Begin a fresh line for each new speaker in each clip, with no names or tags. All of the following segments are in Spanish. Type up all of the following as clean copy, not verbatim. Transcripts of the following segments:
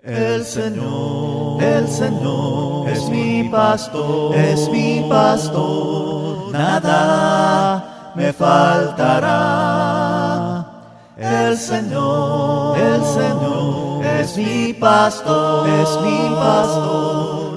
El Señor es mi pastor, nada me faltará. El Señor es mi pastor,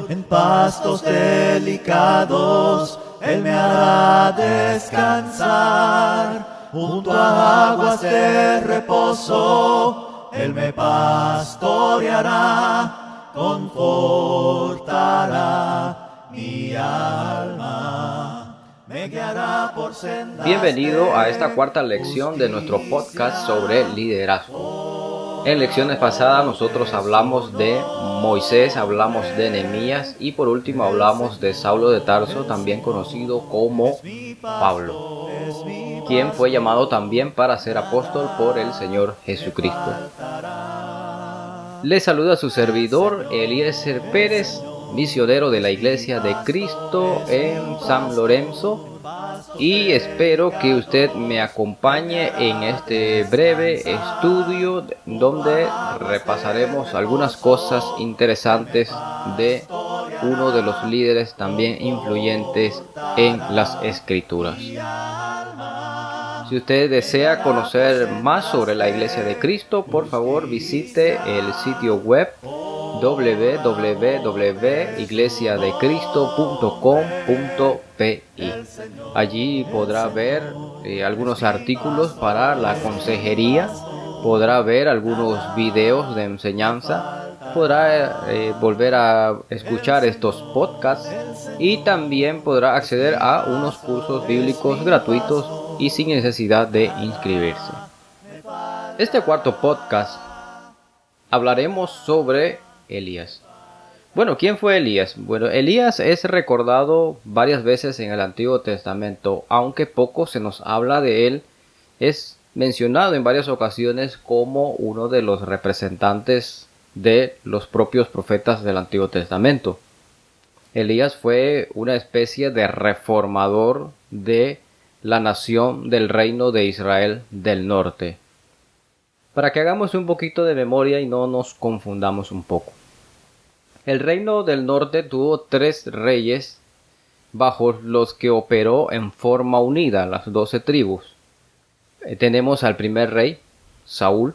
en pastos delicados Él me hará descansar, junto a aguas de reposo Él me pastoreará, confortará mi alma, me guiará por sendas.
Bienvenido a esta cuarta lección de nuestro podcast sobre liderazgo. En lecciones pasadas nosotros hablamos de Moisés, hablamos de Nehemías y por último hablamos de Saulo de Tarso, también conocido como Pablo, quien fue llamado también para ser apóstol por el Señor Jesucristo. Le saluda su servidor Eliezer Pérez, misionero de la Iglesia de Cristo en San Lorenzo, y espero que usted me acompañe en este breve estudio donde repasaremos algunas cosas interesantes de uno de los líderes también influyentes en las Escrituras. Si usted desea conocer más sobre la Iglesia de Cristo, por favor visite el sitio web www.iglesiadecristo.com.pi. Allí podrá ver algunos artículos para la consejería, podrá ver algunos videos de enseñanza, podrá volver a escuchar estos podcasts y también podrá acceder a unos cursos bíblicos gratuitos y sin necesidad de inscribirse. Este cuarto podcast hablaremos sobre Elías. Bueno, ¿quién fue Elías? Bueno, Elías es recordado varias veces en el Antiguo Testamento, aunque poco se nos habla de él. Es mencionado en varias ocasiones como uno de los representantes de los propios profetas del Antiguo Testamento. Elías fue una especie de reformador de la nación del reino de Israel del norte. Para que hagamos un poquito de memoria y no nos confundamos un poco. El reino del norte tuvo 3 reyes bajo los que operó en forma unida las 12 tribus. Tenemos al primer rey, Saúl,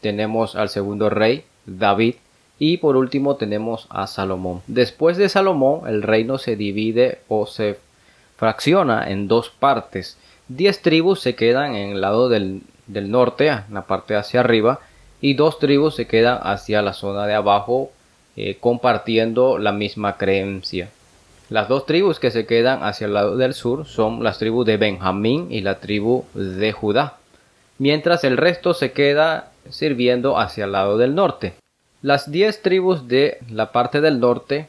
tenemos al segundo rey, David, y por último tenemos a Salomón. Después de Salomón, el reino se divide o se fracciona en 2 partes. 10 tribus se quedan en el lado del norte, en la parte hacia arriba, y 2 tribus se quedan hacia la zona de abajo, compartiendo la misma creencia. Las 2 tribus que se quedan hacia el lado del sur son las tribus de Benjamín y la tribu de Judá, mientras el resto se queda sirviendo hacia el lado del norte. Las 10 tribus de la parte del norte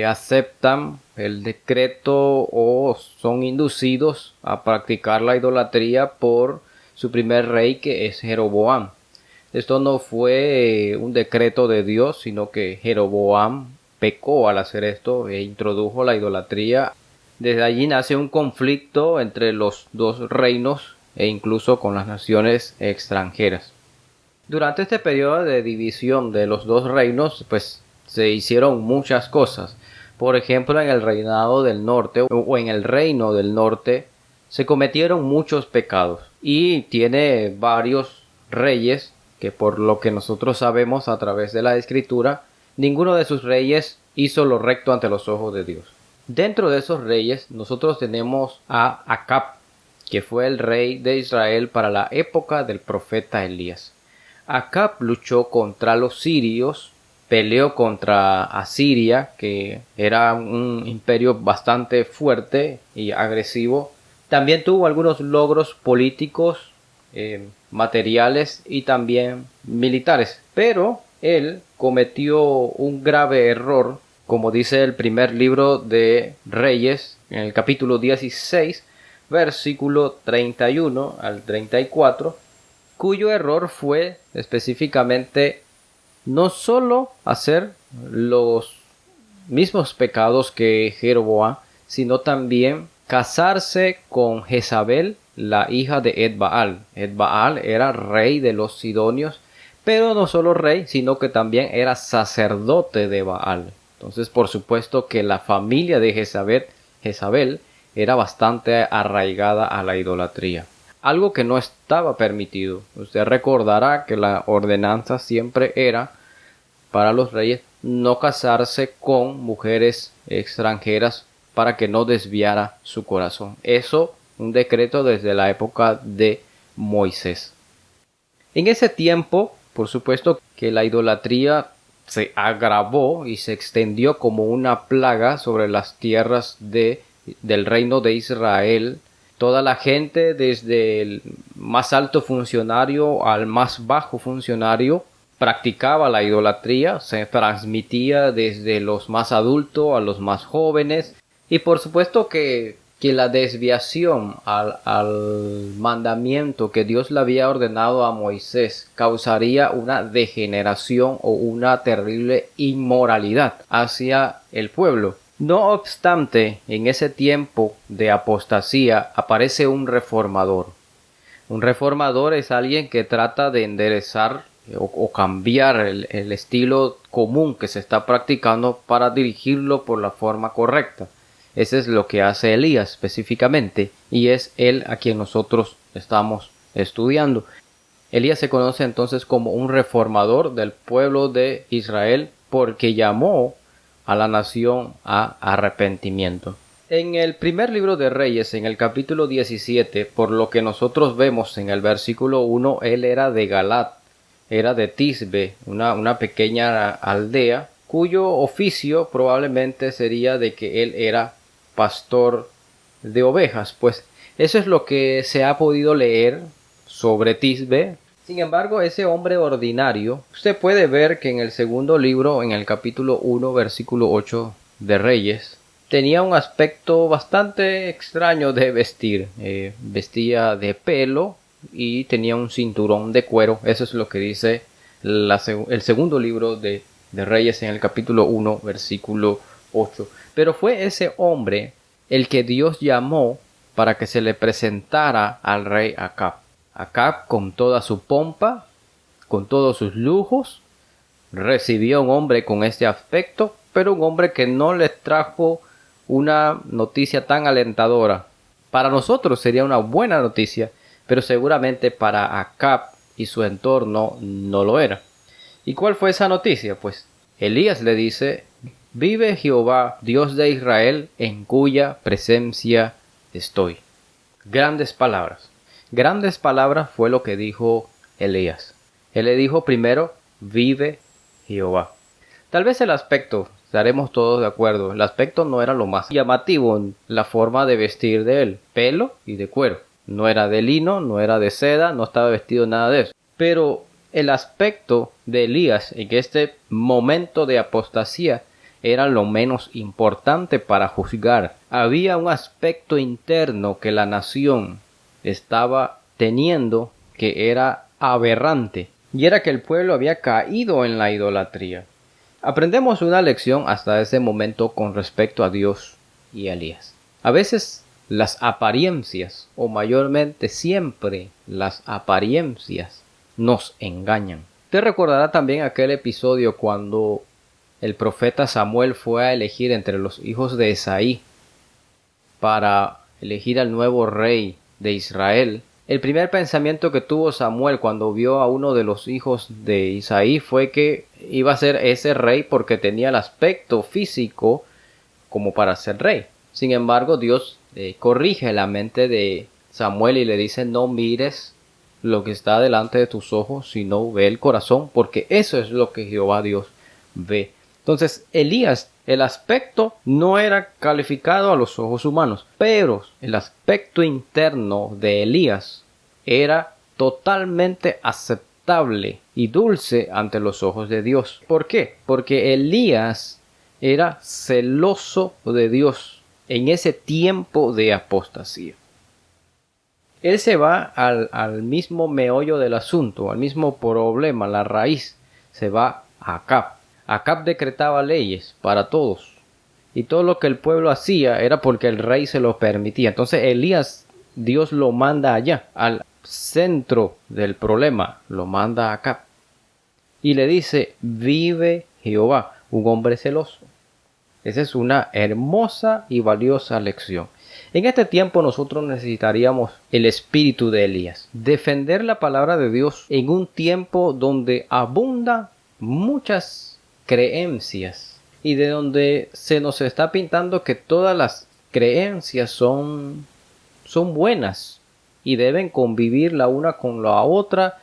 aceptan el decreto o son inducidos a practicar la idolatría por su primer rey, que es Jeroboam. Esto no fue un decreto de Dios, sino que Jeroboam pecó al hacer esto e introdujo la idolatría. Desde allí nace un conflicto entre los 2 reinos e incluso con las naciones extranjeras. Durante este periodo de división de los 2 reinos, pues se hicieron muchas cosas. Por ejemplo, en el reinado del norte o en el reino del norte se cometieron muchos pecados y tiene varios reyes que, por lo que nosotros sabemos a través de la escritura, ninguno de sus reyes hizo lo recto ante los ojos de Dios. Dentro de esos reyes nosotros tenemos a Acab, que fue el rey de Israel para la época del profeta Elías. Acab luchó contra los sirios, peleó contra Asiria, que era un imperio bastante fuerte y agresivo. También tuvo algunos logros políticos, materiales y también militares. Pero él cometió un grave error, como dice el primer libro de Reyes, en el capítulo 16, versículo 31 al 34, cuyo error fue específicamente no solo hacer los mismos pecados que Jeroboam, sino también casarse con Jezabel, la hija de Edbaal. Edbaal era rey de los sidonios, Pero no solo rey, sino que también era sacerdote de Baal. Entonces, por supuesto que la familia de Jezabel era bastante arraigada a la idolatría. Algo que no estaba permitido. Usted recordará que la ordenanza siempre era para los reyes no casarse con mujeres extranjeras para que no desviara su corazón. Eso, un decreto desde la época de Moisés. En ese tiempo, por supuesto que la idolatría se agravó y se extendió como una plaga sobre las tierras del reino de Israel. Toda la gente, desde el más alto funcionario al más bajo funcionario, practicaba la idolatría, se transmitía desde los más adultos a los más jóvenes, y por supuesto que la desviación al mandamiento que Dios le había ordenado a Moisés causaría una degeneración o una terrible inmoralidad hacia el pueblo. No obstante, en ese tiempo de apostasía aparece un reformador. Un reformador es alguien que trata de enderezar o cambiar el estilo común que se está practicando para dirigirlo por la forma correcta. Ese es lo que hace Elías específicamente, y es él a quien nosotros estamos estudiando. Elías se conoce entonces como un reformador del pueblo de Israel porque llamó a la nación a arrepentimiento. En el primer libro de Reyes, en el capítulo 17, por lo que nosotros vemos en el versículo 1, él era de Galat, era de Tisbe, una pequeña aldea, cuyo oficio probablemente sería de que él era pastor de ovejas. Pues eso es lo que se ha podido leer sobre Tisbe. Sin embargo, ese hombre ordinario, usted puede ver que en el segundo libro, en el capítulo 1, versículo 8 de Reyes, tenía un aspecto bastante extraño de vestir. Vestía de pelo y tenía un cinturón de cuero. Eso es lo que dice el segundo libro de Reyes en el capítulo 1, versículo 8. Pero fue ese hombre el que Dios llamó para que se le presentara al rey Acab. Acab, con toda su pompa, con todos sus lujos, recibió a un hombre con este aspecto, pero un hombre que no le trajo una noticia tan alentadora. Para nosotros sería una buena noticia, pero seguramente para Acab y su entorno no lo era. ¿Y cuál fue esa noticia? Pues Elías le dice: vive Jehová, Dios de Israel, en cuya presencia estoy. Grandes palabras. Grandes palabras fue lo que dijo Elías. Él le dijo primero: vive Jehová. Tal vez el aspecto, estaremos todos de acuerdo, el aspecto no era lo más llamativo en la forma de vestir de él. Pelo y de cuero. No era de lino, no era de seda, no estaba vestido nada de eso. Pero el aspecto de Elías en este momento de apostasía era lo menos importante para juzgar. Había un aspecto interno que la nación estaba teniendo que era aberrante, y era que el pueblo había caído en la idolatría. Aprendemos una lección hasta ese momento con respecto a Dios y a Elías. A veces las apariencias, o mayormente siempre las apariencias, nos engañan. Te recordará también aquel episodio cuando el profeta Samuel fue a elegir entre los hijos de Esaí para elegir al nuevo rey de Israel. El primer pensamiento que tuvo Samuel cuando vio a uno de los hijos de Isaí fue que iba a ser ese rey porque tenía el aspecto físico como para ser rey. Sin embargo, Dios corrige la mente de Samuel y le dice: no mires lo que está delante de tus ojos, sino ve el corazón, porque eso es lo que Jehová Dios ve. Entonces, Elías, el aspecto no era calificado a los ojos humanos, pero el aspecto interno de Elías era totalmente aceptable y dulce ante los ojos de Dios. ¿Por qué? Porque Elías era celoso de Dios en ese tiempo de apostasía. Él se va al mismo meollo del asunto, al mismo problema, la raíz. Se va a Acab. Acab decretaba leyes para todos, y todo lo que el pueblo hacía era porque el rey se lo permitía. Entonces Elías, Dios lo manda allá, al centro del problema, lo manda a Acab. y le dice, vive Jehová, un hombre celoso. Esa es una hermosa y valiosa lección. En este tiempo nosotros necesitaríamos el espíritu de Elías. Defender la palabra de Dios en un tiempo donde abundan muchas creencias y de donde se nos está pintando que todas las creencias son buenas y deben convivir la una con la otra,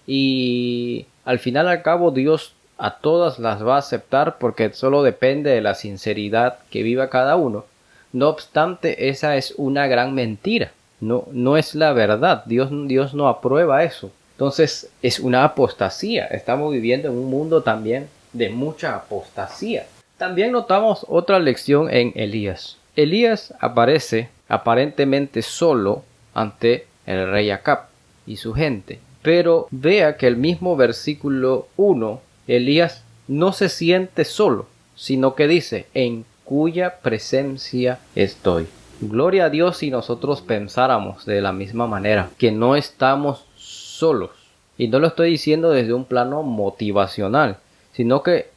y al final al cabo Dios a todas las va a aceptar porque solo depende de la sinceridad que viva cada uno. No obstante, esa es una gran mentira. No es la verdad. Dios no aprueba eso. Entonces es una apostasía. Estamos viviendo en un mundo también de mucha apostasía. También notamos otra lección en Elías. Elías aparece aparentemente solo ante el rey Acab y su gente. Pero vea que el mismo versículo 1, Elías no se siente solo, sino que dice, en cuya presencia estoy. Gloria a Dios si nosotros pensáramos de la misma manera, que no estamos solos. Y no lo estoy diciendo desde un plano motivacional, sino que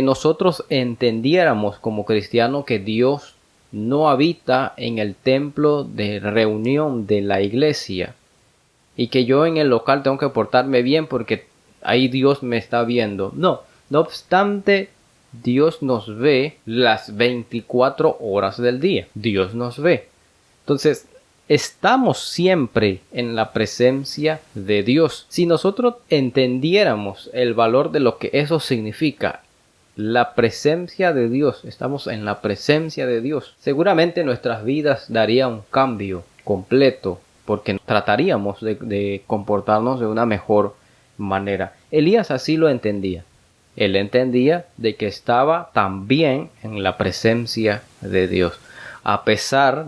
nosotros entendiéramos como cristianos que Dios no habita en el templo de reunión de la iglesia, y que yo en el local tengo que portarme bien porque ahí Dios me está viendo. No obstante, Dios nos ve las 24 horas del día. Dios nos ve. Entonces, estamos siempre en la presencia de Dios. Si nosotros entendiéramos el valor de lo que eso significa, la presencia de Dios, estamos en la presencia de Dios, seguramente nuestras vidas darían un cambio completo, porque trataríamos de comportarnos de una mejor manera. Elías así lo entendía. Él entendía de que estaba también en la presencia de Dios. A pesar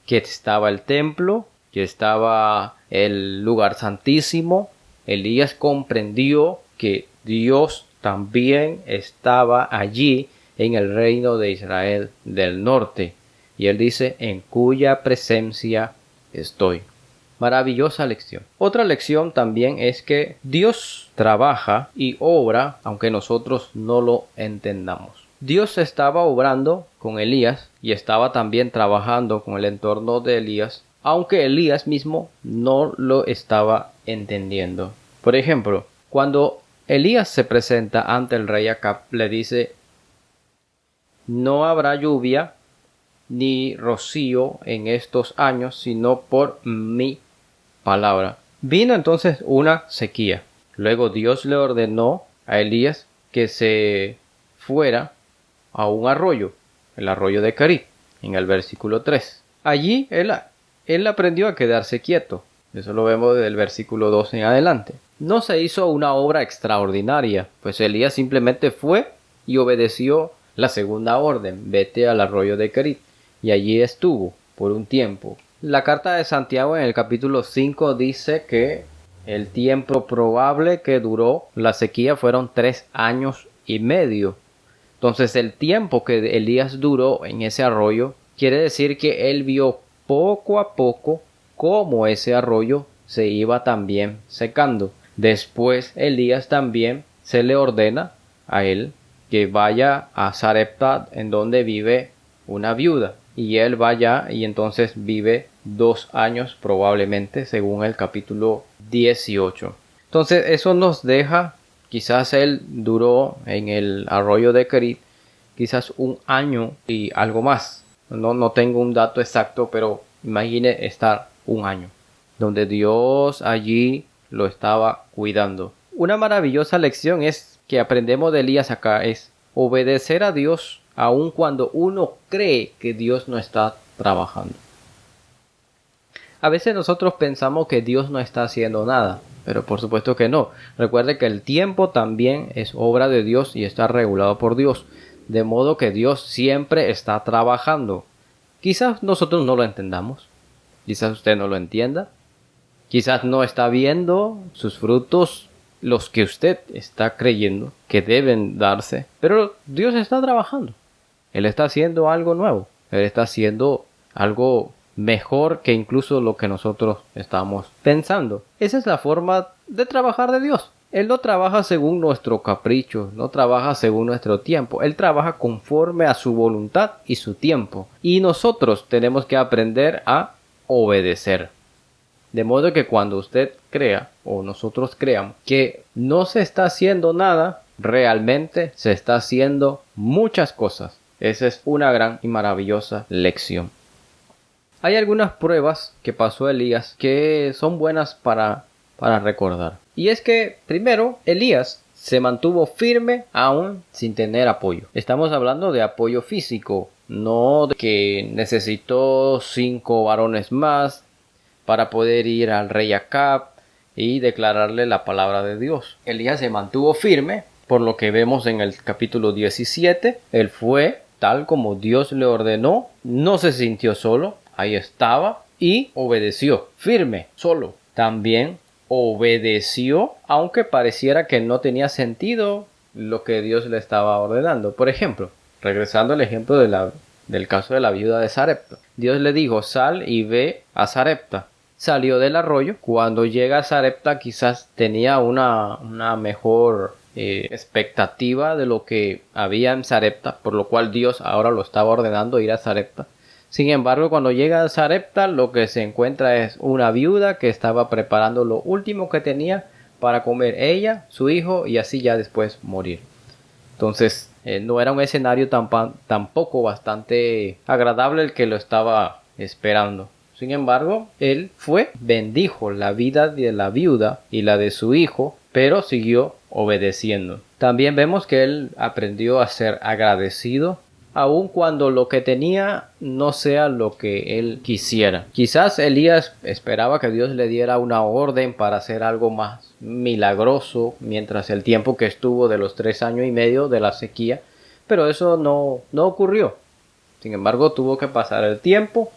que estaba el templo, que estaba el lugar santísimo, Elías comprendió que Dios también estaba allí en el reino de Israel del norte. Y él dice, en cuya presencia estoy. Maravillosa lección. Otra lección también es que Dios trabaja y obra aunque nosotros no lo entendamos. Dios estaba obrando con Elías y estaba también trabajando con el entorno de Elías, aunque Elías mismo no lo estaba entendiendo. Por ejemplo, cuando Elías se presenta ante el rey Acab, le dice, no habrá lluvia ni rocío en estos años, sino por mi palabra. Vino entonces una sequía. Luego Dios le ordenó a Elías que se fuera a un arroyo, el arroyo de Kerit, en el versículo 3. Allí él aprendió a quedarse quieto. Eso lo vemos del versículo 2 en adelante. No se hizo una obra extraordinaria, pues Elías simplemente fue y obedeció la segunda orden, vete al arroyo de Kerit, y allí estuvo por un tiempo. La carta de Santiago en el capítulo 5 dice que el tiempo probable que duró la sequía fueron 3 años y medio. Entonces el tiempo que Elías duró en ese arroyo quiere decir que él vio poco a poco cómo ese arroyo se iba también secando. Después Elías también se le ordena a él que vaya a Sarepta, en donde vive una viuda, y él vaya y entonces vive 2 años probablemente, según el capítulo 18. Entonces eso nos deja, quizás él duró en el arroyo de Kerit quizás 1 año y algo más. No tengo un dato exacto, pero imagine estar 1 año donde Dios allí lo estaba cuidando. Una maravillosa lección es que aprendemos de Elías acá es obedecer a Dios aun cuando uno cree que Dios no está trabajando. A veces nosotros pensamos que Dios no está haciendo nada, pero por supuesto que no. Recuerde que el tiempo también es obra de Dios y está regulado por Dios, de modo que Dios siempre está trabajando. Quizás nosotros no lo entendamos, quizás usted no lo entienda, quizás no está viendo sus frutos, los que usted está creyendo que deben darse, pero Dios está trabajando. Él está haciendo algo nuevo. Él está haciendo algo mejor que incluso lo que nosotros estamos pensando. Esa es la forma de trabajar de Dios. Él no trabaja según nuestro capricho, no trabaja según nuestro tiempo. Él trabaja conforme a su voluntad y su tiempo. Y nosotros tenemos que aprender a obedecer. De modo que cuando usted crea o nosotros creamos que no se está haciendo nada, realmente se está haciendo muchas cosas. Esa es una gran y maravillosa lección. Hay algunas pruebas que pasó Elías que son buenas para recordar. Y es que, primero, Elías se mantuvo firme aún sin tener apoyo. Estamos hablando de apoyo físico, no de que necesitó 5 varones más para poder ir al rey Acab y declararle la palabra de Dios. Elías se mantuvo firme, por lo que vemos en el capítulo 17. Él fue tal como Dios le ordenó, no se sintió solo, ahí estaba y obedeció, firme, solo. También obedeció, aunque pareciera que no tenía sentido lo que Dios le estaba ordenando. Por ejemplo, regresando al ejemplo del caso de la viuda de Sarepta. Dios le dijo, sal y ve a Sarepta. Salió del arroyo. Cuando llega a Sarepta quizás tenía una mejor expectativa de lo que había en Sarepta, por lo cual Dios ahora lo estaba ordenando ir a Sarepta. Sin embargo, cuando llega a Sarepta, lo que se encuentra es una viuda que estaba preparando lo último que tenía para comer ella, su hijo y así ya después morir. Entonces, no era un escenario tampoco bastante agradable el que lo estaba esperando. Sin embargo, él bendijo la vida de la viuda y la de su hijo, pero siguió obedeciendo. También vemos que él aprendió a ser agradecido, aun cuando lo que tenía no sea lo que él quisiera. Quizás Elías esperaba que Dios le diera una orden para hacer algo más milagroso mientras el tiempo que estuvo de los 3 años y medio de la sequía, pero eso no ocurrió. Sin embargo, tuvo que pasar el tiempo,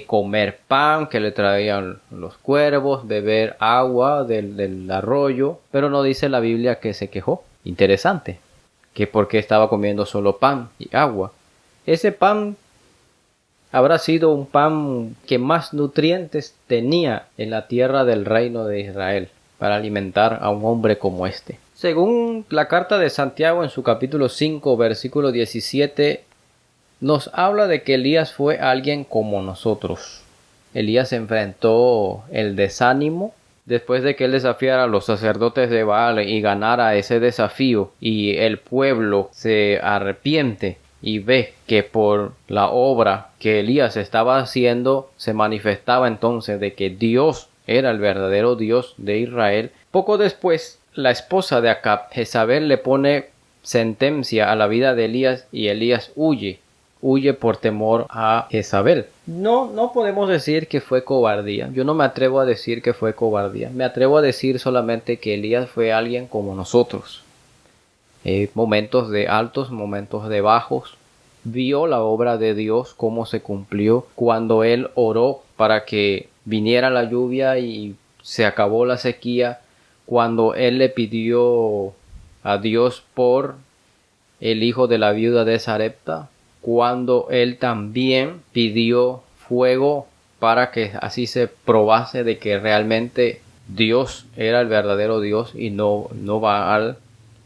comer pan que le traían los cuervos, beber agua del arroyo, pero no dice la Biblia que se quejó. Interesante, que porque estaba comiendo solo pan y agua. Ese pan habrá sido un pan que más nutrientes tenía en la tierra del reino de Israel para alimentar a un hombre como este. Según la carta de Santiago en su capítulo 5 versículo 17, nos habla de que Elías fue alguien como nosotros. Elías enfrentó el desánimo después de que él desafiara a los sacerdotes de Baal y ganara ese desafío, y el pueblo se arrepiente y ve que por la obra que Elías estaba haciendo se manifestaba entonces de que Dios era el verdadero Dios de Israel. Poco después, la esposa de Acab, Jezabel, le pone sentencia a la vida de Elías y Elías huye por temor a Jezabel. No podemos decir que fue cobardía. Yo no me atrevo a decir que fue cobardía. Me atrevo a decir solamente que Elías fue alguien como nosotros. Momentos de altos, momentos de bajos. Vio la obra de Dios, cómo se cumplió cuando él oró para que viniera la lluvia y se acabó la sequía. Cuando él le pidió a Dios por el hijo de la viuda de Sarepta. Cuando él también pidió fuego para que así se probase de que realmente Dios era el verdadero Dios y no Baal.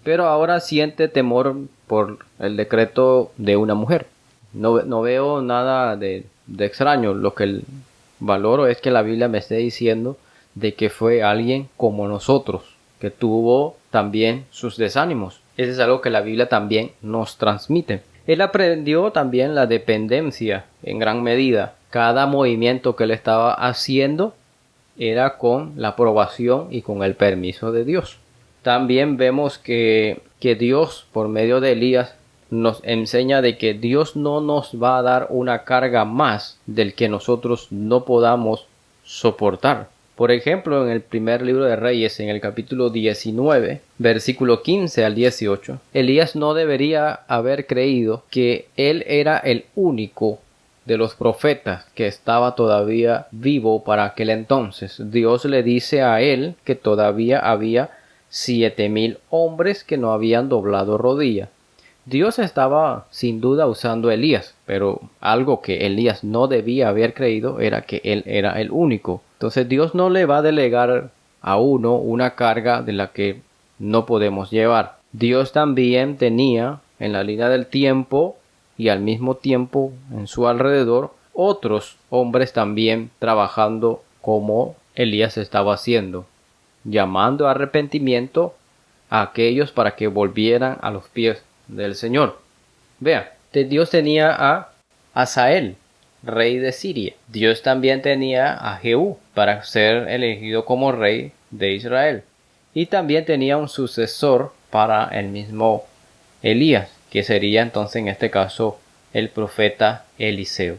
Pero ahora siente temor por el decreto de una mujer. No veo nada de extraño. Lo que valoro es que la Biblia me esté diciendo de que fue alguien como nosotros, que tuvo también sus desánimos. Eso es algo que la Biblia también nos transmite. Él aprendió también la dependencia en gran medida. Cada movimiento que él estaba haciendo era con la aprobación y con el permiso de Dios. También vemos que Dios, por medio de Elías, nos enseña de que Dios no nos va a dar una carga más del que nosotros no podamos soportar. Por ejemplo, en el primer libro de Reyes, en el capítulo 19, versículo 15 al 18, Elías no debería haber creído que él era el único de los profetas que estaba todavía vivo para aquel entonces. Dios le dice a él que todavía había 7,000 hombres que no habían doblado rodilla. Dios estaba sin duda usando a Elías, pero algo que Elías no debía haber creído era que él era el único. Entonces Dios no le va a delegar a uno una carga de la que no podemos llevar. Dios también tenía en la línea del tiempo y al mismo tiempo en su alrededor otros hombres también trabajando como Elías estaba haciendo, llamando a arrepentimiento a aquellos para que volvieran a los pies del Señor. Vea, Dios tenía a Hazael, rey de Siria. Dios también tenía a Jehú para ser elegido como rey de Israel. Y también tenía un sucesor para el mismo Elías, que sería entonces en este caso el profeta Eliseo.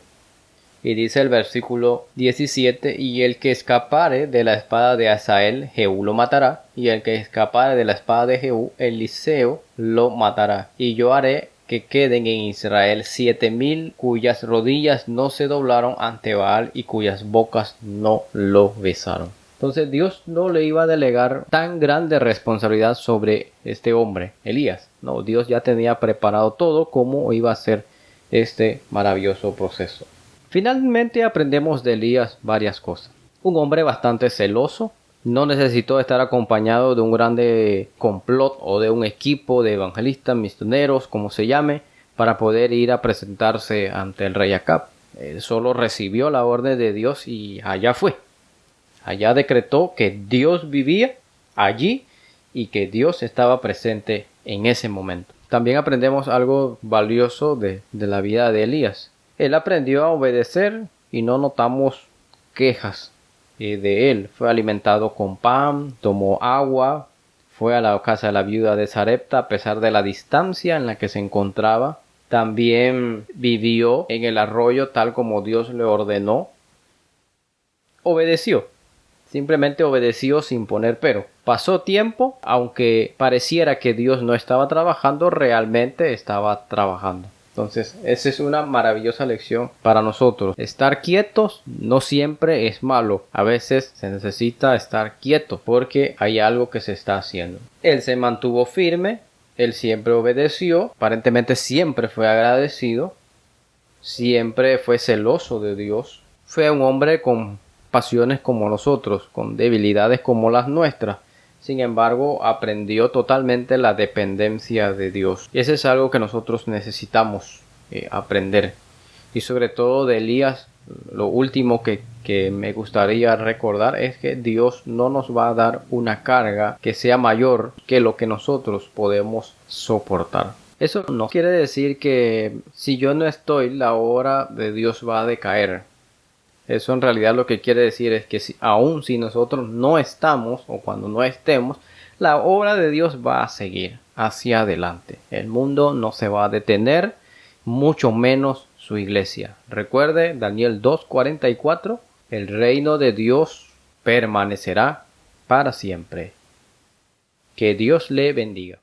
Y dice el versículo 17, y el que escapare de la espada de Hazael, Jehú lo matará, y el que escapare de la espada de Jehú, Eliseo lo matará. Y yo haré que queden en Israel 7,000 cuyas rodillas no se doblaron ante Baal y cuyas bocas no lo besaron. Entonces Dios no le iba a delegar tan grande responsabilidad sobre este hombre, Elías. No, Dios ya tenía preparado todo cómo iba a ser este maravilloso proceso. Finalmente aprendemos de Elías varias cosas. Un hombre bastante celoso, no necesitó estar acompañado de un grande complot o de un equipo de evangelistas, misioneros, como se llame, para poder ir a presentarse ante el rey Acab. Él solo recibió la orden de Dios y allá fue. Allá decretó que Dios vivía allí y que Dios estaba presente en ese momento. También aprendemos algo valioso de la vida de Elías. Él aprendió a obedecer y no notamos quejas de él. Fue alimentado con pan, tomó agua, fue a la casa de la viuda de Sarepta a pesar de la distancia en la que se encontraba. También vivió en el arroyo tal como Dios le ordenó. Obedeció. Simplemente obedeció sin poner pero. Pasó tiempo, aunque pareciera que Dios no estaba trabajando, realmente estaba trabajando. Entonces, esa es una maravillosa lección para nosotros. Estar quietos no siempre es malo. A veces se necesita estar quieto porque hay algo que se está haciendo. Él se mantuvo firme, él siempre obedeció, aparentemente siempre fue agradecido, siempre fue celoso de Dios. Fue un hombre con pasiones como nosotros, con debilidades como las nuestras. Sin embargo, aprendió totalmente la dependencia de Dios. Y eso es algo que nosotros necesitamos aprender. Y sobre todo de Elías, lo último que me gustaría recordar es que Dios no nos va a dar una carga que sea mayor que lo que nosotros podemos soportar. Eso no quiere decir que si yo no estoy, la obra de Dios va a decaer. Eso en realidad lo que quiere decir es que aun si nosotros no estamos o cuando no estemos, la obra de Dios va a seguir hacia adelante. El mundo no se va a detener, mucho menos su iglesia. Recuerde Daniel 2:44, el reino de Dios permanecerá para siempre. Que Dios le bendiga.